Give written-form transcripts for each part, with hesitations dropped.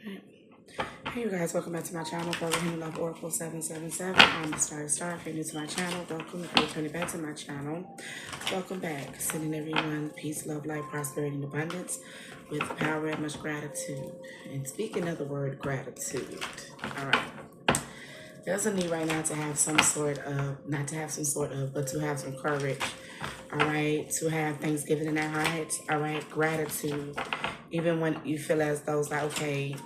Hey you guys, welcome back to my channel, Brother Henry Love Oracle 777. I'm the Star. If you're new to my channel, welcome. If you're returning back to my channel, welcome back. Sending everyone peace, love, life, prosperity, and abundance with power and much gratitude. And speaking of the word gratitude, all right. There's a need right now to have some sort of, not to have some sort of, but to have some courage, all right? To have thanksgiving in our hearts, all right? Gratitude. Even when you feel as though it's like, okay,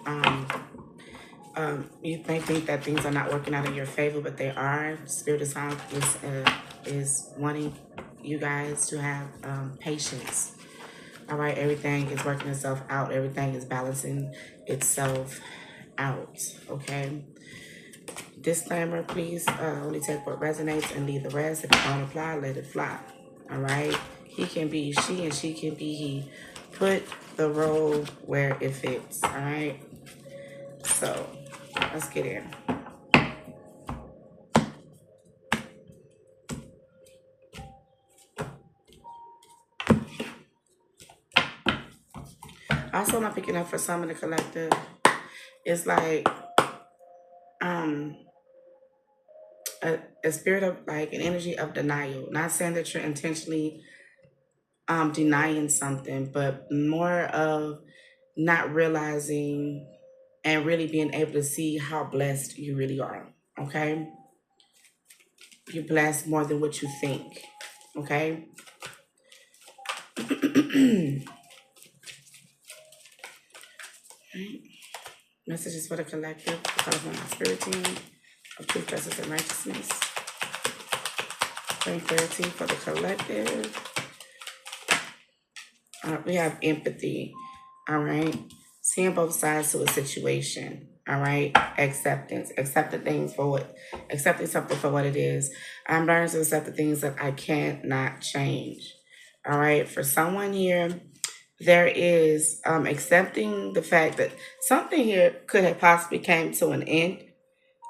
you may think that things are not working out in your favor, but they are. Spirit of Sound is wanting you guys to have patience. All right, everything is working itself out. Everything is balancing itself out. Okay. Disclaimer, please only take what resonates and leave the rest. If it don't apply, let it fly. All right. He can be she and she can be he. Put the role where it fits. All right. So let's get in. Also, I'm picking up for some in the collective. It's like a spirit of like an energy of denial. Not saying that you're intentionally denying something, but more of not realizing and really being able to see how blessed you really are. Okay, you're blessed more than what you think. Okay. Messages for the collective, because of my spirit team of truth, justice, and righteousness. Bring clarity for the collective. We have empathy. All right. Seeing both sides to a situation. All right. Acceptance. Accepting something for what it is. I'm learning to accept the things that I cannot change. All right. For someone here, there is accepting the fact that something here could have possibly came to an end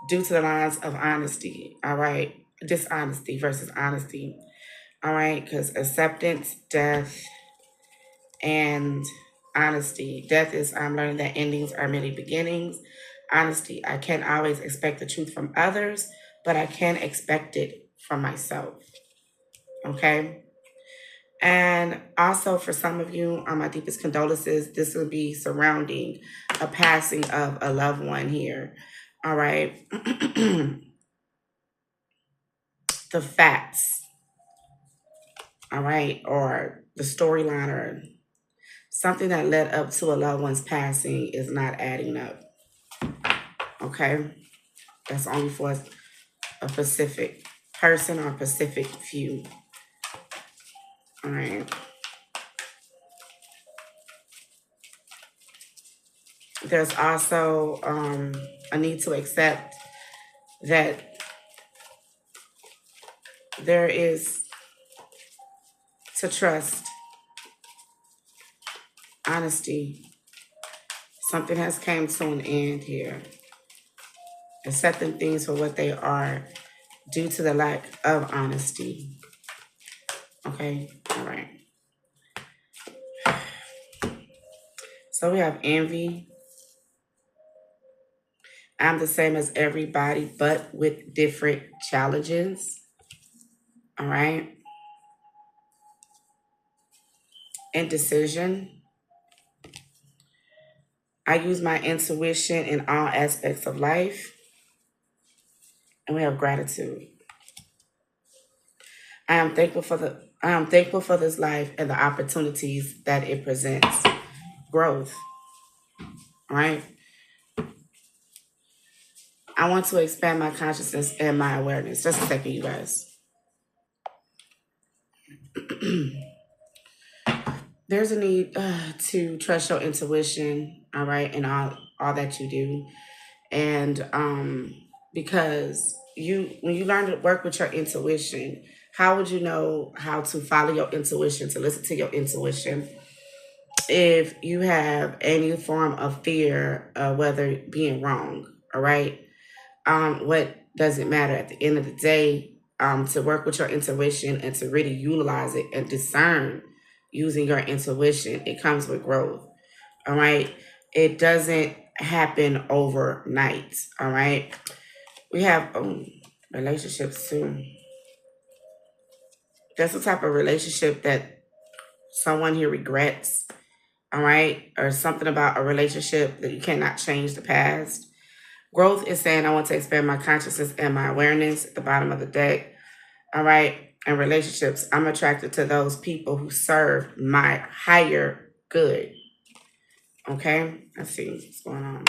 due to the lines of honesty. All right. Dishonesty versus honesty. All right. Because acceptance, death, and honesty. Death is I'm learning that endings are merely beginnings. Honesty, I can't always expect the truth from others, but I can expect it from myself. Okay. And also for some of you, my deepest condolences. This will be surrounding a passing of a loved one here. All right. The facts. All right. Or the storyline or something that led up to a loved one's passing is not adding up. Okay. That's only for a specific person or a specific few. All right. There's also a need to accept that there is to trust, honesty. Something has came to an end here. Accepting things for what they are due to the lack of honesty. Okay. All right. So we have envy. I'm the same as everybody, but with different challenges. All right. Indecision. I use my intuition in all aspects of life. And we have gratitude. I am thankful for this life and the opportunities that it presents. Growth. All right. I want to expand my consciousness and my awareness. Just a second, you guys. There's a need to trust your intuition, all right, and all that you do. And because when you learn to work with your intuition, how would you know how to follow your intuition, to listen to your intuition, if you have any form of fear of whether being wrong? All right. What does it matter at the end of the day? To work with your intuition and to really utilize it and discern using your intuition, it comes with growth. All right. it doesn't happen overnight. All right. We have relationships too. That's the type of relationship that someone here regrets. All right. Or something about a relationship that you cannot change the past. Growth is saying I want to expand my consciousness and my awareness at the bottom of the deck. All right. And relationships, I'm attracted to those people who serve my higher good. Okay. Let's see what's going on.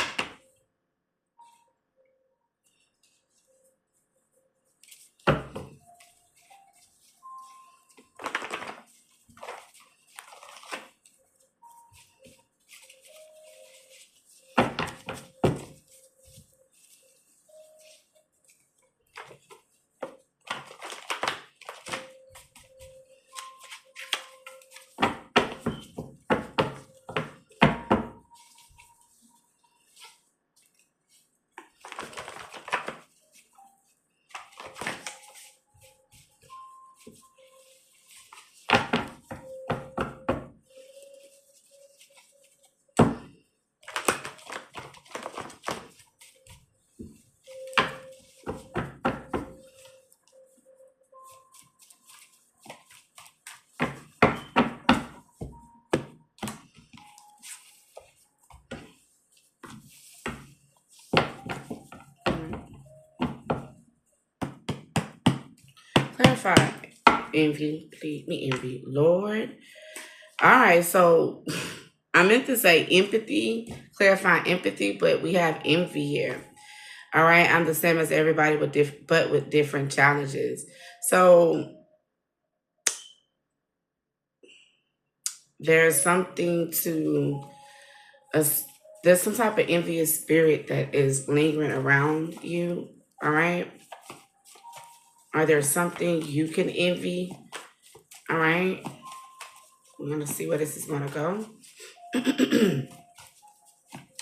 Clarify. Envy. Please me envy. Lord. All right. So I meant to say empathy, clarify empathy, but we have envy here. All right. I'm the same as everybody but with different challenges. So there's something to us. There's some type of envious spirit that is lingering around you. All right. Are there something you can envy? All right. We're going to see where this is going to go.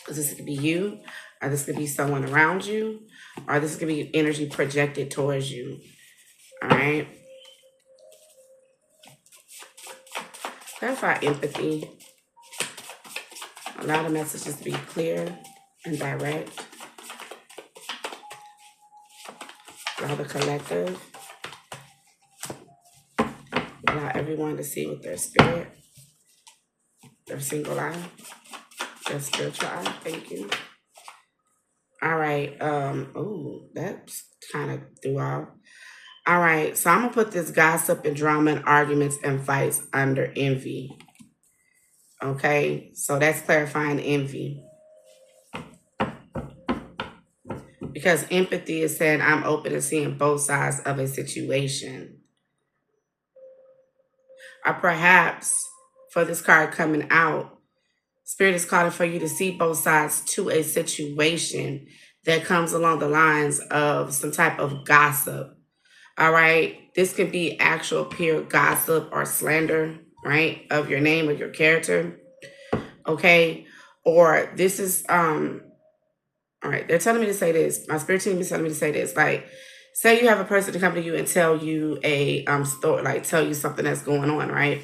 This could be you, or this could be someone around you, or this could be energy projected towards you. All right. Clarify empathy. Allow the messages to be clear and direct. Allow the collective. Allow everyone to see with their spirit, their single eye, their spiritual eye. Thank you. All right. Oh, that's kind of threw off. All right. So I'm gonna put this gossip and drama and arguments and fights under envy. Okay. So that's clarifying envy. Because empathy is saying I'm open to seeing both sides of a situation. Or perhaps for this card coming out, Spirit is calling for you to see both sides to a situation that comes along the lines of some type of gossip. All right. This could be actual pure gossip or slander, right? Of your name or your character. Okay. Or this is all right, they're telling me to say this. My spirit team is telling me to say this. Like, say you have a person to come to you and tell you a story, like tell you something that's going on, right?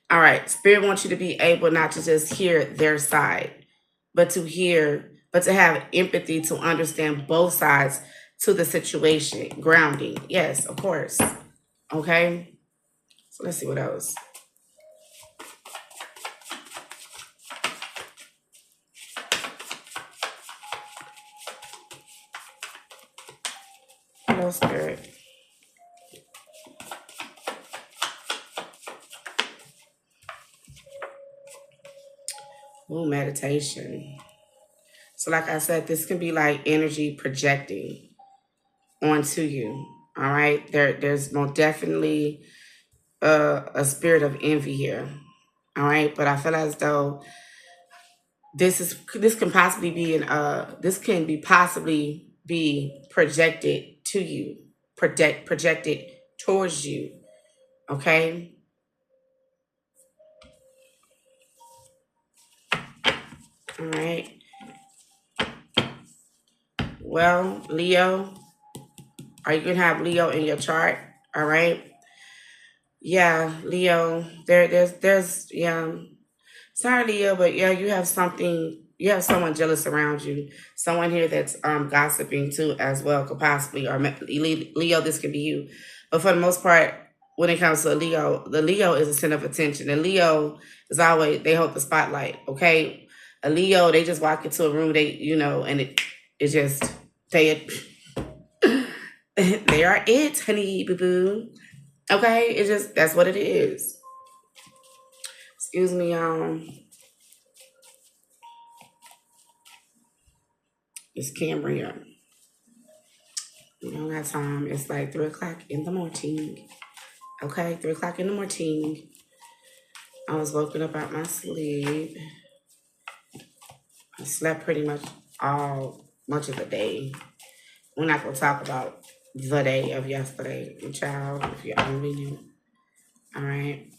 All right, spirit wants you to be able not to just hear their side, but to have empathy to understand both sides to the situation. Grounding, yes, of course. Okay, so let's see what else. Hello, spirit. Ooh, meditation. So, like I said, this can be like energy projecting onto you. All right, there's most definitely a spirit of envy here. All right, but I feel as though this can possibly be this can be possibly be projected to you, projected towards you. Okay. All right. Well, Leo, are you gonna have Leo in your chart? All right. Yeah, Leo. There's yeah. Sorry, Leo, but yeah, you have something. You have someone jealous around you. Someone here that's gossiping too, as well, could possibly. Or Leo, this could be you. But for the most part, when it comes to a Leo, the Leo is a center of attention. The Leo is always they hold the spotlight. Okay, a Leo, they just walk into a room. And it just they they are it, honey, boo boo. Okay, it's just that's what it is. Excuse me, it's Cambria. We don't have time. It's like 3 o'clock in the morning. Okay, 3 o'clock in the morning. I was woken up out my sleep. I slept pretty much much of the day. We're not gonna talk about the day of yesterday, child, if you only knew. All right.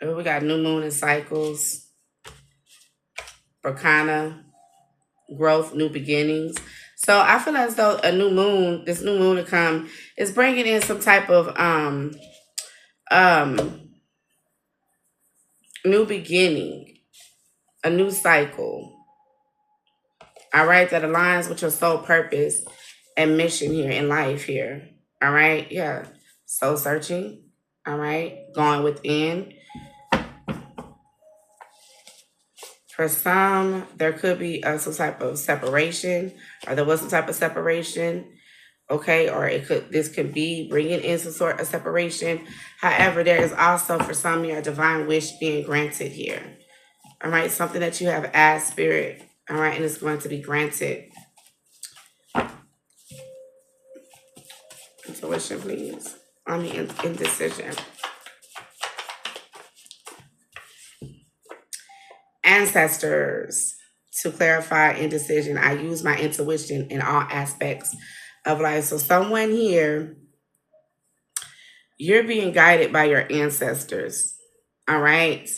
Oh, we got new moon and cycles, Berkana, growth, new beginnings. So I feel as though this new moon to come, is bringing in some type of um new beginning, a new cycle. All right, that aligns with your soul purpose and mission here in life here. All right, yeah. Soul searching. All right, going within. For some, there could be some type of separation, or there was some type of separation. Okay, or this could be bringing in some sort of separation. However, there is also for some your divine wish being granted here. All right, something that you have asked spirit. All right, and it's going to be granted. Intuition, please. On the indecision. Ancestors. To clarify indecision, I use my intuition in all aspects of life. So someone here, you're being guided by your ancestors. All right.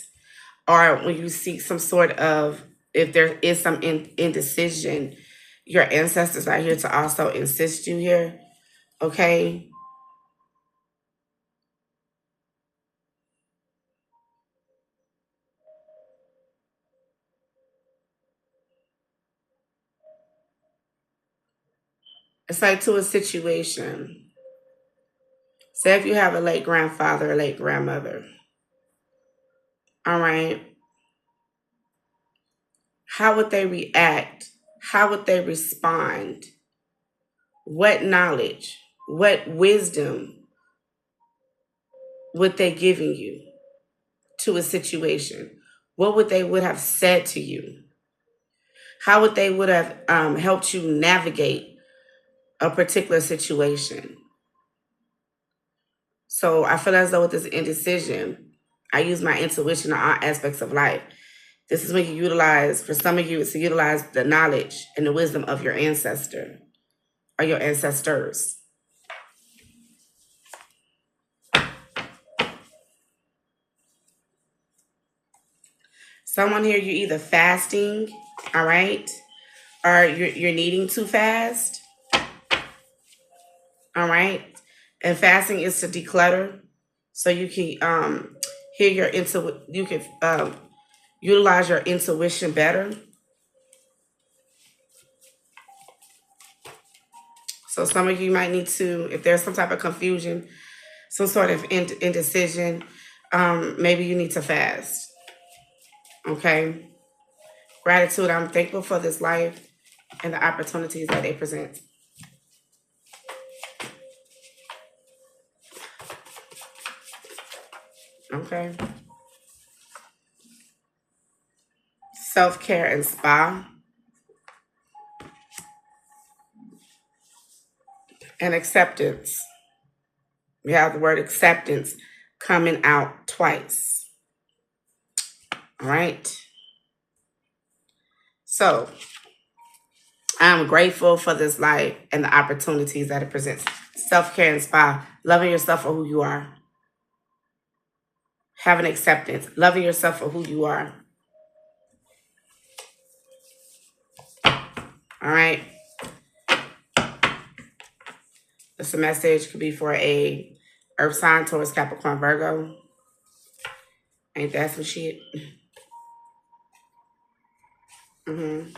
Or when you seek some sort of, if there is some indecision, your ancestors are here to also assist you here. Okay. It's like to a situation. Say if you have a late grandfather or late grandmother. All right. How would they react? How would they respond? What knowledge, what wisdom would they giving you to a situation? What would they would have said to you? How would they would have helped you navigate a particular situation? So I feel as though with this indecision, I use my intuition in all aspects of life. This is when you utilize, for some of you, it's to utilize the knowledge and the wisdom of your ancestor or your ancestors. Someone here, you're either fasting, all right, or you're needing to fast, all right. And fasting is to declutter, so you can hear you can utilize your intuition better. So some of you might need to, if there's some type of confusion, some sort of indecision, maybe you need to fast. Okay. Gratitude. I'm thankful for this life and the opportunities that they present. Okay. Self-care and spa and acceptance. We have the word acceptance coming out twice. All right. So I'm grateful for this life and the opportunities that it presents. Self-care and spa, loving yourself for who you are. Having acceptance, loving yourself for who you are. All right. This message could be for a Earth sign, Taurus, Capricorn, Virgo. Ain't that some shit? Mm-hmm.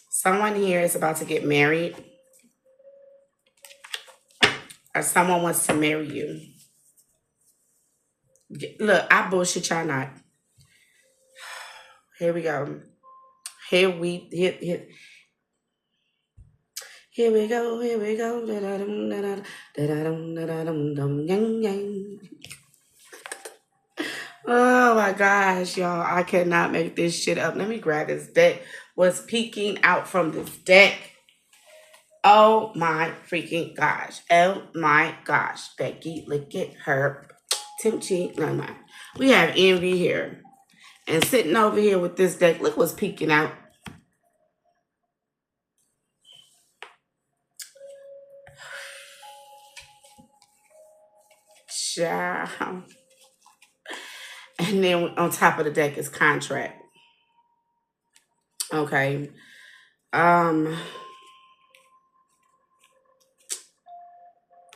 Someone here is about to get married, or someone wants to marry you. Look, I bullshit y'all not. Here we go. Here we go. Here we go. Da-da-dum, da-da-dum, da-da-dum, da-da-dum, dum, yang, yang. Oh my gosh, y'all. I cannot make this shit up. Let me grab this deck. What's peeking out from this deck? Oh my freaking gosh. Oh my gosh. Becky, look at her. Timchi. No, no. We have envy here. And sitting over here with this deck, look what's peeking out. Ciao. And then on top of the deck is contract. Okay. Um,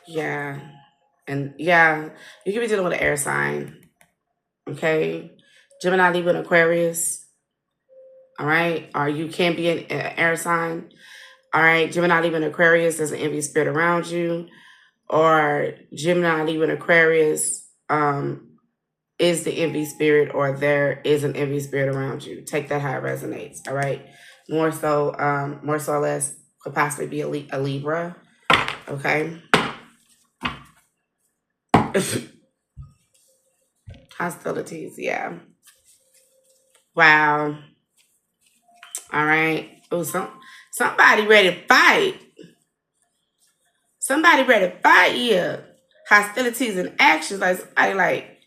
yeah. And yeah, you could be dealing with an air sign. Okay. Gemini, Libra, and Aquarius. All right. Or you can be an air sign. All right. Gemini, Libra, and Aquarius, there's an envious spirit around you. Or Gemini, Libra, and Aquarius is the envy spirit, or there is an envy spirit around you. Take that how it resonates. All right. More so or less could possibly be a Libra. Okay. Hostilities, yeah. Wow. All right. Oh, somebody ready to fight. Somebody ready to fight here. Hostilities and actions, like somebody like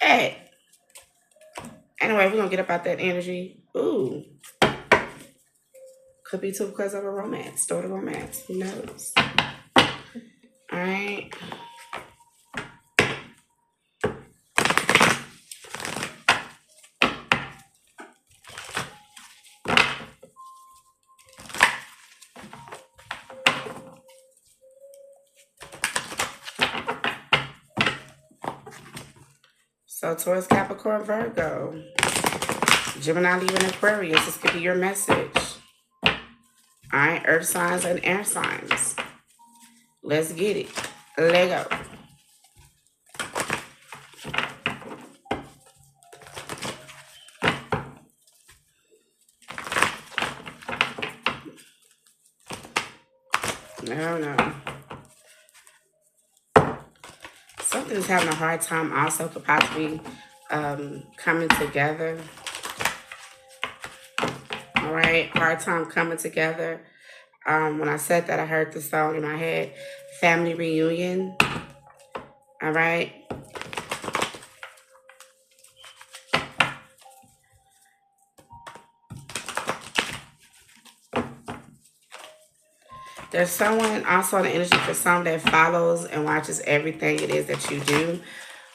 shit. Anyway, we're gonna get up out that energy. Ooh. Could be too because of a romance. Start a romance. Who knows? All right. So Taurus, Capricorn, Virgo, Gemini, Libra, and Aquarius. This could be your message. All right, earth signs and air signs. Let's get it. Lego. No. Something is having a hard time also could possibly coming together. All right, hard time coming together. When I said that, I heard the song in my head, Family Reunion. All right. There's someone also in the energy for some that follows and watches everything it is that you do.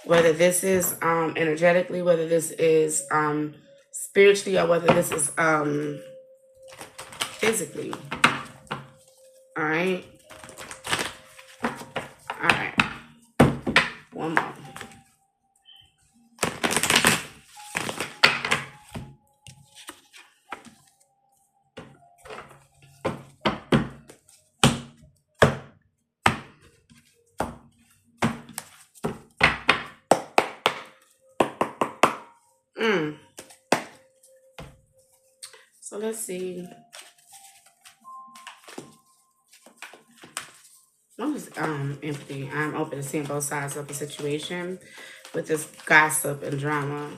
Whether this is energetically, whether this is spiritually, or whether this is physically. All right. All right. One more. So let's see. One is empty. I'm open to seeing both sides of the situation with this gossip and drama.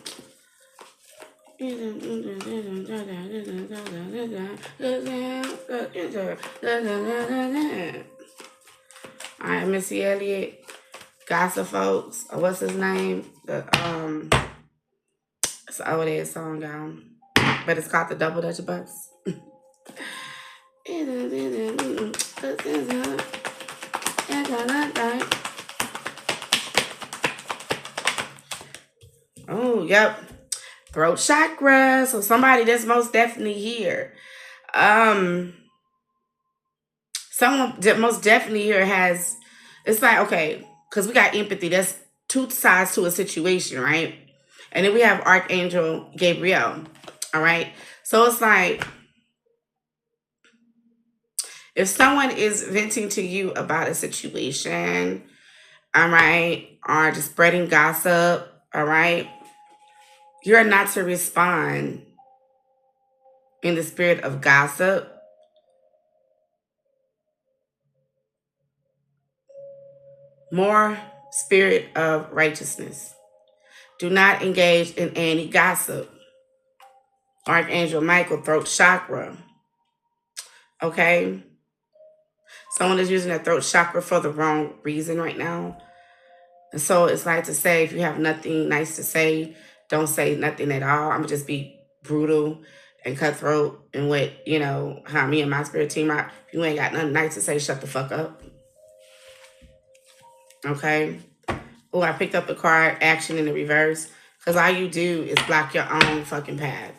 All right, Missy Elliott, gossip folks. What's his name? It's an old ass song, but it's called the Double Dutch Bus. Oh, yep. Throat chakra. So somebody that's most definitely here. Um, Someone most definitely here has. It's like, okay, because we got empathy. That's two sides to a situation, right? And then we have Archangel Gabriel. All right. So it's like if someone is venting to you about a situation, all right, or just spreading gossip, all right, you're not to respond in the spirit of gossip, more spirit of righteousness. Do not engage in any gossip. Archangel Michael, throat chakra. Okay? Someone is using their throat chakra for the wrong reason right now. And so it's like to say, if you have nothing nice to say, don't say nothing at all. I'm going to just be brutal and cutthroat and what, how me and my spirit team out. If you ain't got nothing nice to say, shut the fuck up. Okay? Oh, I picked up the card action in the reverse. Because all you do is block your own fucking path.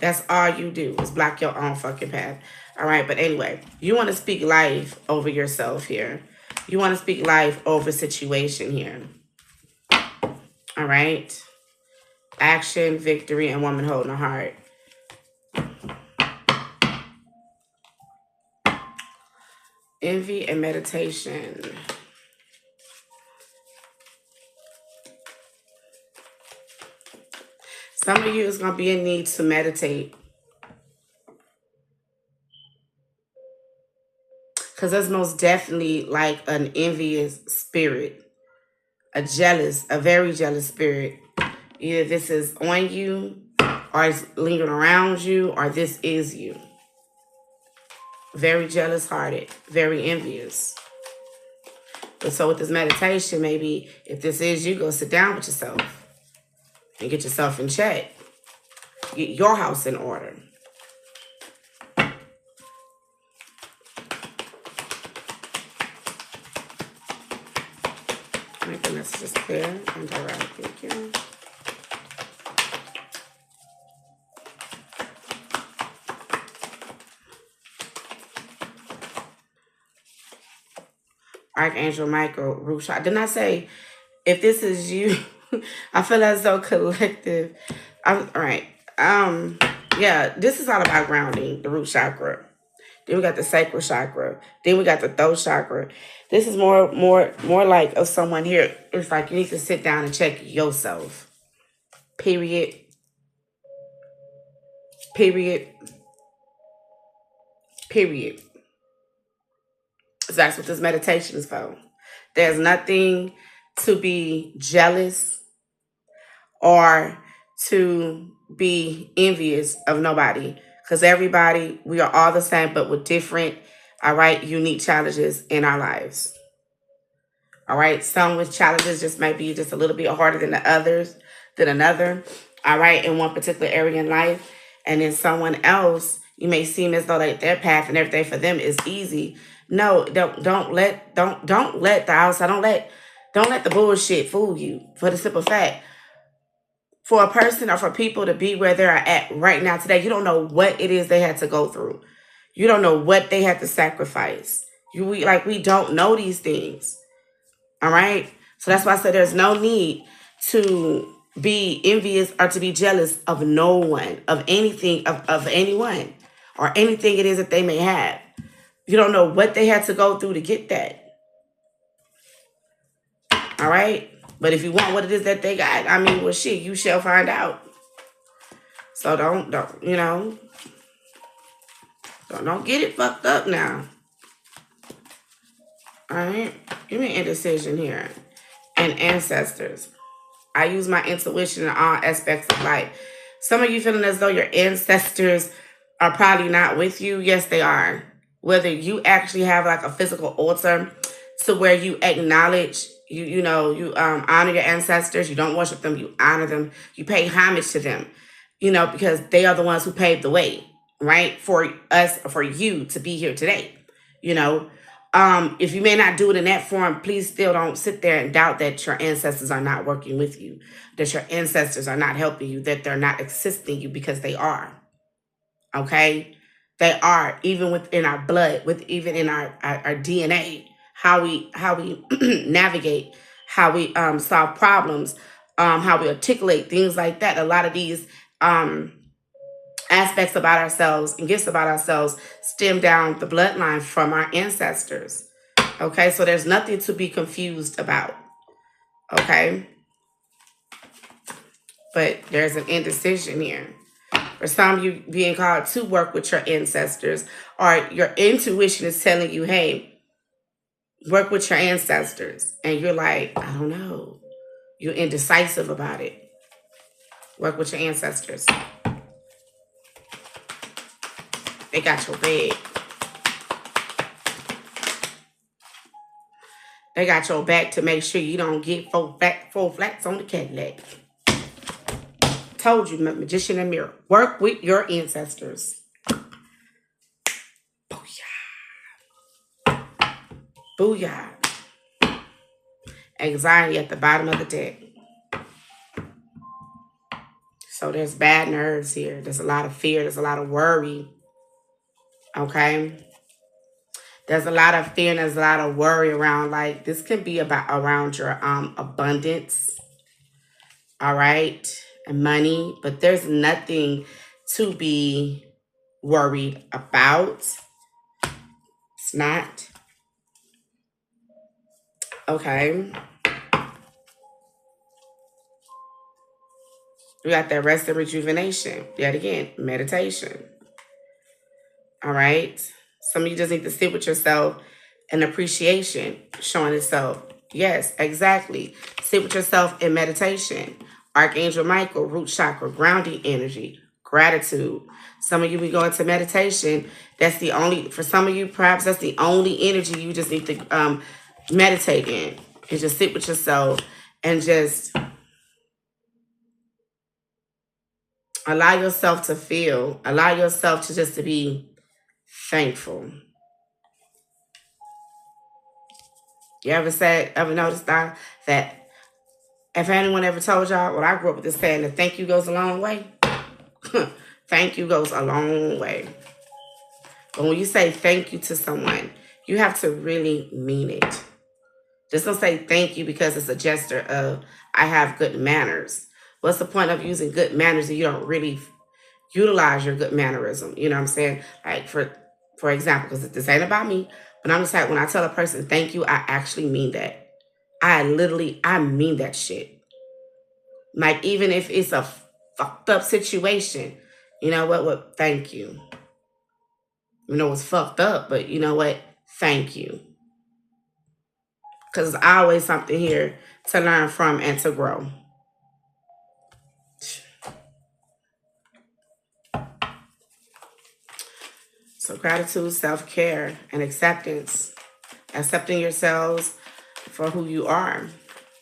That's all you do is block your own fucking path. All right. But anyway, you want to speak life over yourself here. You want to speak life over situation here. All right. Action, victory, and woman holding a heart. Envy and meditation. Some of you is going to be in need to meditate. Because that's most definitely like an envious spirit. A very jealous spirit. Either this is on you, or it's lingering around you, or this is you. Very jealous hearted, very envious. But so with this meditation, maybe if this is you, go sit down with yourself and get yourself in check. Get your house in order. Make the messages clear and direct. Thank you. Archangel Michael, root shot. Didn't I say if this is you? I feel as though collective. All right. Yeah, this is all about grounding, the root chakra. Then we got the sacral chakra. Then we got the throat chakra. This is more like of someone here. It's like you need to sit down and check yourself. Period. Period. Period. So that's what this meditation is for. There's nothing to be jealous or to be envious of nobody. Because everybody, we are all the same, but with different, all right, unique challenges in our lives. All right. Some with challenges just might be just a little bit harder than the others, than another. All right. In one particular area in life. And then someone else, you may seem as though like their path and everything for them is easy. No, don't let the outside, don't let the bullshit fool you. For the simple fact, for a person or for people to be where they're at right now today, you don't know what it is they had to go through. You don't know what they had to sacrifice. We don't know these things. All right. So that's why I said there's no need to be envious or to be jealous of no one, of anything, of anyone, or anything it is that they may have. You don't know what they had to go through to get that. All right. But if you want what it is that they got, I mean, well, shit, you shall find out. So don't don't get it fucked up now. All right. Give me indecision here. And ancestors. I use my intuition in all aspects of life. Some of you feeling as though your ancestors are probably not with you. Yes, they are. Whether you actually have like a physical altar to where you acknowledge, you honor your ancestors. You don't worship them. You honor them. You pay homage to them, because they are the ones who paved the way, right? For us, for you to be here today, if you may not do it in that form, please still don't sit there and doubt that your ancestors are not working with you, that your ancestors are not helping you, that they're not assisting you, because they are. Okay? They are, even within our blood, with even in our DNA, how we navigate, how we solve problems, how we articulate things like that. A lot of these um, aspects about ourselves and gifts about ourselves stem down the bloodline from our ancestors. Okay, so there's nothing to be confused about. Okay, but there's an indecision here. For some, you being called to work with your ancestors, or your intuition is telling you, hey, work with your ancestors. And you're like, I don't know. You're indecisive about it. Work with your ancestors. They got your back. They got your back to make sure you don't get four flats on the Cadillac. Told you, magician and mirror. Work with your ancestors. Booyah. Booyah. Anxiety at the bottom of the deck. So there's bad nerves here. There's a lot of fear. There's a lot of worry. Okay? There's a lot of fear and there's a lot of worry around, like, this can be about around your abundance. All right? And money. But there's nothing to be worried about. It's not. Okay? We got that rest and rejuvenation. Yet again, meditation. All right? Some of you just need to sit with yourself and appreciation showing itself. Yes, exactly. Sit with yourself in meditation. Archangel Michael, root chakra, grounding energy, gratitude. Some of you be going to meditation. That's the only, for some of you, perhaps that's the only energy you just need to meditate in. And just sit with yourself and just allow yourself to feel, allow yourself to just to be thankful. You ever noticed that if anyone ever told y'all, well, I grew up with this saying that thank you goes a long way. Thank you goes a long way. But when you say thank you to someone, you have to really mean it. Just don't say thank you because it's a gesture of I have good manners. What's the point of using good manners if you don't really utilize your good mannerism? You know what I'm saying? Like for example, because this ain't about me, but I'm just like, when I tell a person thank you, I actually mean that. I mean that shit. Like, even if it's a fucked up situation, you know what, thank you. You know, it's fucked up, but you know what? Thank you. Because there's always something here to learn from and to grow. So gratitude, self-care, and acceptance. Accepting yourselves for who you are,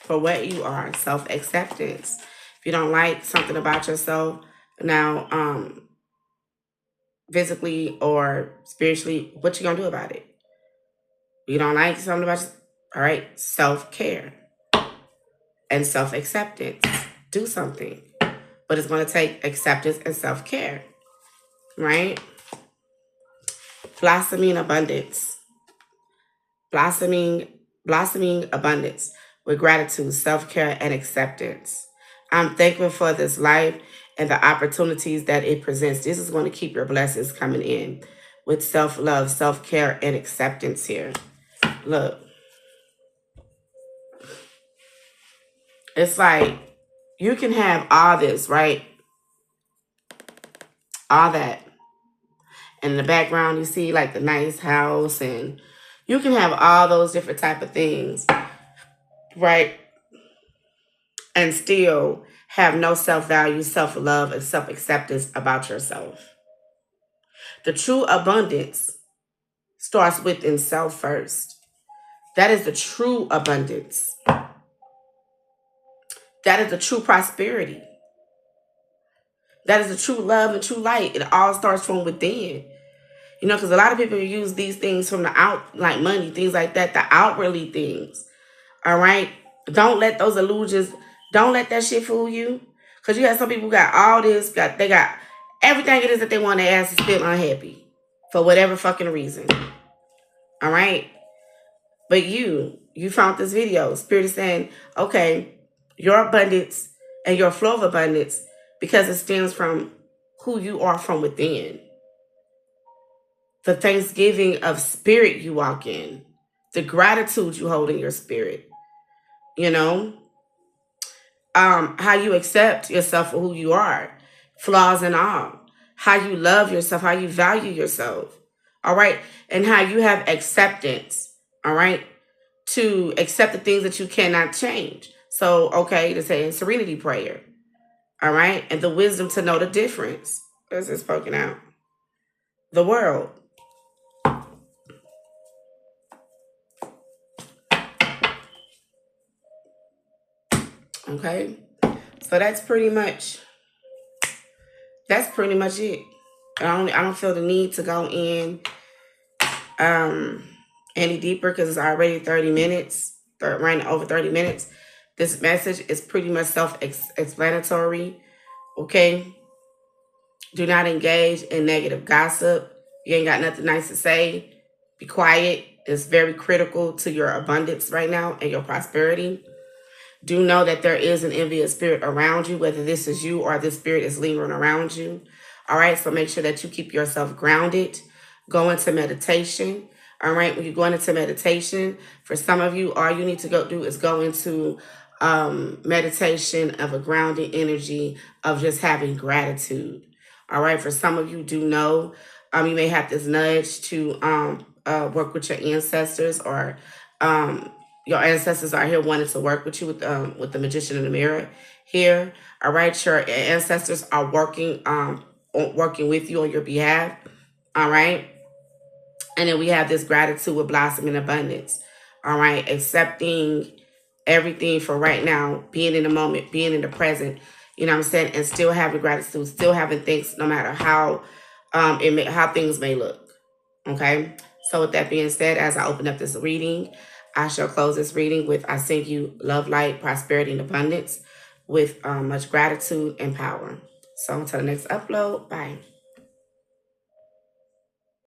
for what you are. Self-acceptance. If you don't like something about yourself, now, physically or spiritually, what you gonna do about it? You don't like something about yourself? All right, self-care and self-acceptance. Do something. But it's going to take acceptance and self-care, right? Blossoming abundance. Blossoming abundance with gratitude, self-care, and acceptance. I'm thankful for this life and the opportunities that it presents. This is going to keep your blessings coming in with self-love, self-care, and acceptance here. Look. It's like you can have all this, right? All that. And in the background, you see like the nice house, and you can have all those different type of things, right? And still have no self-value, self-love, and self-acceptance about yourself. The true abundance starts within self first. That is the true abundance. That is the true prosperity. That is the true love and true light. It all starts from within. You know, because a lot of people use these things from the out, like money, things like that, the outwardly things. All right? Don't let those illusions, don't let that shit fool you. Because you have some people who got all this, they got everything it is that they want, their ass is still unhappy. for whatever fucking reason. All right. But you found this video. Spirit is saying, okay, your abundance and your flow of abundance, because it stems from who you are from within. The thanksgiving of spirit you walk in, the gratitude you hold in your spirit, you know, how you accept yourself for who you are, flaws and all, how you love yourself, how you value yourself, all right, and how you have acceptance, all right, to accept the things that you cannot change. So, okay, to say in serenity prayer, all right, and the wisdom to know the difference. This is spoken out. The world. Okay, so that's pretty much it. I don't feel the need to go in any deeper because it's already 30 minutes, running over 30 minutes. This message is pretty much self-explanatory. Okay, do not engage in negative gossip. You ain't got nothing nice to say. Be quiet. It's very critical to your abundance right now and your prosperity. Do know that there is an envious spirit around you, whether this is you or this spirit is lingering around you. All right, so make sure that you keep yourself grounded. Go into meditation. All right, when you go into meditation, for some of you, all you need to go do is go into meditation of a grounding energy of just having gratitude. All right, for some of you, do know you may have this nudge to work with your ancestors, or your ancestors are here wanting to work with you with the magician in the mirror here. All right, your ancestors are working with you on your behalf. All right, and then we have this gratitude with blossom in abundance. All right, accepting everything for right now, being in the moment, being in the present. You know what I'm saying, and still having gratitude, still having things, no matter how how things may look. Okay. So with that being said, as I open up this reading, I shall close this reading with I send you love, light, prosperity, and abundance with much gratitude and power. So until the next upload, bye.